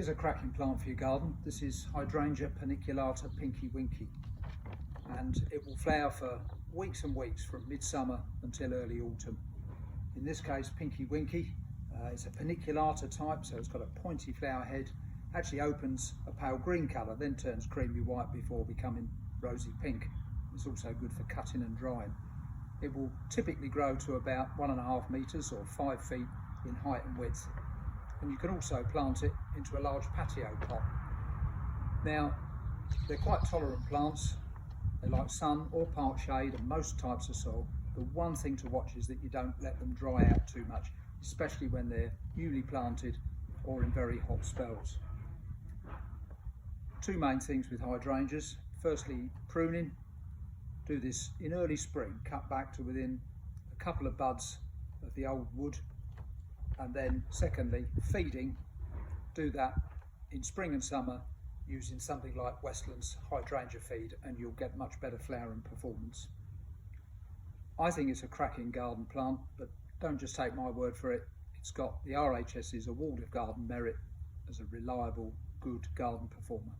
Here's a cracking plant for your garden. This is Hydrangea paniculata Pinky Winky, and it will flower for weeks and weeks from midsummer until early autumn. In this case, Pinky Winky, it's a paniculata type, so it's got a pointy flower head, actually opens a pale green colour, then turns creamy white before becoming rosy pink. It's also good for cutting and drying. It will typically grow to about 1.5 metres or 5 feet in height and width. And you can also plant it into a large patio pot. Now, they're quite tolerant plants. They like sun or part shade and most types of soil. The one thing to watch is that you don't let them dry out too much, especially when they're newly planted or in very hot spells. Two main things with hydrangeas. Firstly, pruning. Do this in early spring, cut back to within a couple of buds of the old wood. And then secondly, feeding. Do that in spring and summer using something like Westland's hydrangea feed, and you'll get much better flower and performance. I think it's a cracking garden plant, but don't just take my word for it. It's got the RHS's Award of Garden Merit as a reliable, good garden performer.